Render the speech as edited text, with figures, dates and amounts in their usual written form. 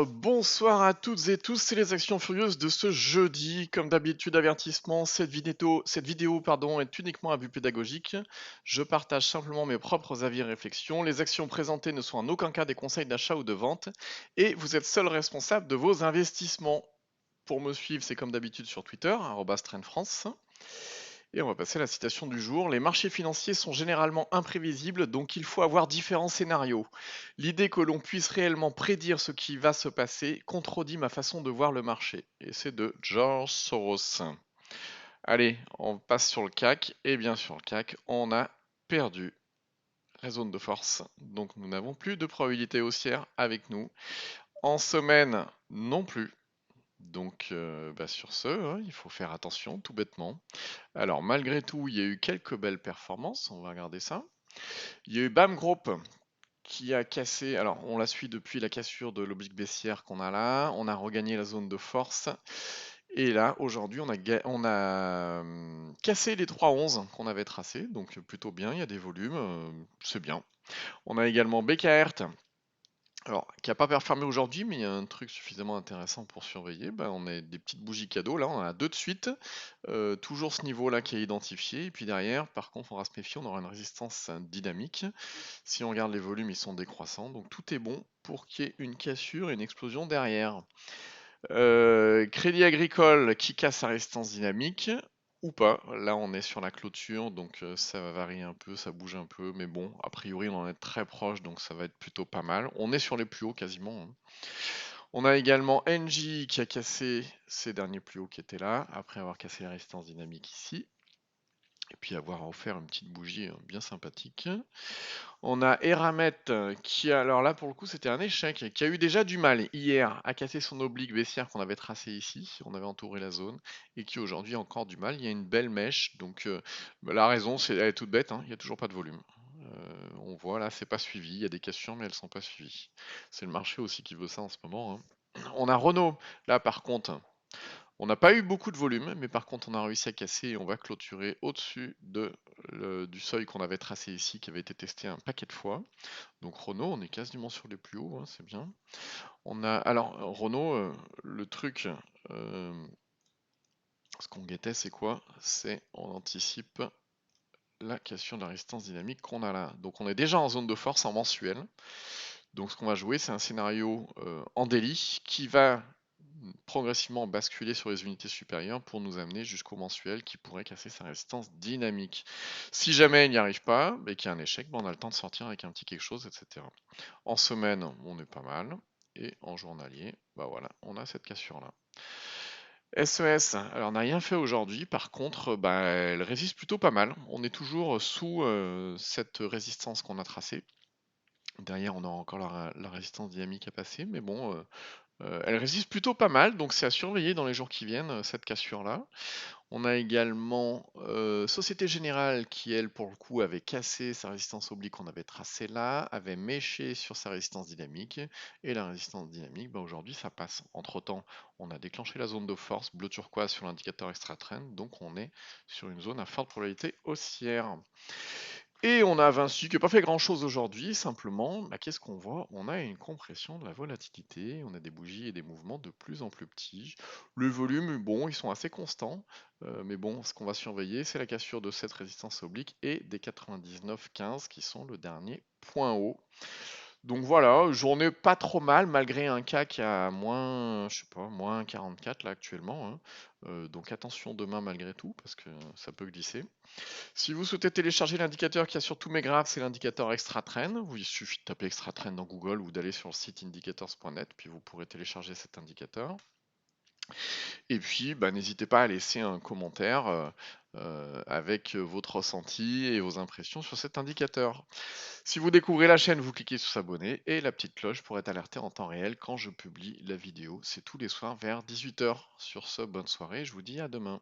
Bonsoir à toutes et tous, c'est les Actions Furieuses de ce jeudi. Comme d'habitude, avertissement, cette vidéo est uniquement à but pédagogique. Je partage simplement mes propres avis et réflexions. Les actions présentées ne sont en aucun cas des conseils d'achat ou de vente et vous êtes seul responsable de vos investissements. Pour me suivre, c'est comme d'habitude sur Twitter, @trendfrance. Et on va passer à la citation du jour. Les marchés financiers sont généralement imprévisibles, donc il faut avoir différents scénarios. L'idée que l'on puisse réellement prédire ce qui va se passer contredit ma façon de voir le marché. Et c'est de George Soros. Allez, on passe sur le CAC. Et bien sur le CAC, on a perdu la zone de force. Donc nous n'avons plus de probabilité haussière avec nous. En semaine, non plus. Donc sur ce, hein, il faut faire attention tout bêtement. Alors malgré tout, il y a eu quelques belles performances, on va regarder ça. Il y a eu BAM Group qui a cassé, alors on la suit depuis la cassure de l'oblique baissière qu'on a là, on a regagné la zone de force. Et là, aujourd'hui, on a cassé les 3,11 qu'on avait tracés, donc plutôt bien, il y a des volumes, c'est bien. On a également BKR alors, qui n'a pas performé aujourd'hui, mais il y a un truc suffisamment intéressant pour surveiller. On a des petites bougies cadeaux, là, on en a deux de suite. Toujours ce niveau-là qui est identifié. Et puis derrière, par contre, on va se méfier, on aura une résistance dynamique. Si on regarde les volumes, ils sont décroissants. Donc tout est bon pour qu'il y ait une cassure et une explosion derrière. Crédit Agricole qui casse sa résistance dynamique ou pas. Là, on est sur la clôture, donc ça va varier un peu, ça bouge un peu, mais bon, a priori, on en est très proche, donc ça va être plutôt pas mal. On est sur les plus hauts quasiment, hein. On a également Engie qui a cassé ses derniers plus hauts qui étaient là, après avoir cassé la résistance dynamique ici, et puis avoir offert une petite bougie bien sympathique. On a Eramet qui, alors là pour le coup c'était un échec, qui a eu déjà du mal hier à casser son oblique baissière qu'on avait tracé ici, on avait entouré la zone, et qui aujourd'hui a encore du mal. Il y a une belle mèche, donc la raison elle est toute bête, hein, il n'y a toujours pas de volume. On voit là c'est pas suivi, il y a des cassures mais elles sont pas suivies. C'est le marché aussi qui veut ça en ce moment, hein. On a Renault, là par contre, on n'a pas eu beaucoup de volume, mais par contre on a réussi à casser et on va clôturer au-dessus du seuil qu'on avait tracé ici, qui avait été testé un paquet de fois. Donc Renault, on est quasiment sur les plus hauts, hein, c'est bien. On a alors Renault, le truc, ce qu'on guettait, c'est quoi? C'est on anticipe la cassure de la résistance dynamique qu'on a là. Donc on est déjà en zone de force en mensuel. Donc ce qu'on va jouer, c'est un scénario en daily qui va progressivement basculer sur les unités supérieures pour nous amener jusqu'au mensuel qui pourrait casser sa résistance dynamique. Si jamais il n'y arrive pas, et qu'il y a un échec, on a le temps de sortir avec un petit quelque chose, etc. En semaine, on est pas mal. Et en journalier, voilà, on a cette cassure-là. SES, alors on n'a rien fait aujourd'hui, par contre, elle résiste plutôt pas mal. On est toujours sous cette résistance qu'on a tracée. Derrière, on aura encore la résistance dynamique à passer, mais bon, elle résiste plutôt pas mal, donc c'est à surveiller dans les jours qui viennent, cette cassure-là. On a également Société Générale qui, elle, pour le coup, avait cassé sa résistance oblique qu'on avait tracée là, avait méché sur sa résistance dynamique, et la résistance dynamique, aujourd'hui, ça passe. Entre-temps, on a déclenché la zone de force, bleu turquoise sur l'indicateur extra trend, donc on est sur une zone à forte probabilité haussière. Et on a Vinci qui n'a pas fait grand-chose aujourd'hui, simplement, qu'est-ce qu'on voit? On a une compression de la volatilité, on a des bougies et des mouvements de plus en plus petits. Le volume, bon, ils sont assez constants, mais bon, ce qu'on va surveiller, c'est la cassure de cette résistance oblique et des 99,15 qui sont le dernier point haut. Donc voilà, journée pas trop mal malgré un CAC qui a moins, je sais pas, moins 44 là actuellement, hein. Donc attention demain malgré tout parce que ça peut glisser. Si vous souhaitez télécharger l'indicateur qui a sur tous mes graphes, c'est l'indicateur Extra Trend. Il suffit de taper Extra Trend dans Google ou d'aller sur le site indicators.net, puis vous pourrez télécharger cet indicateur. Et puis, n'hésitez pas à laisser un commentaire avec votre ressenti et vos impressions sur cet indicateur. Si vous découvrez la chaîne, vous cliquez sur s'abonner et la petite cloche pour être alerté en temps réel quand je publie la vidéo. C'est tous les soirs vers 18 h. Sur ce, bonne soirée, je vous dis à demain.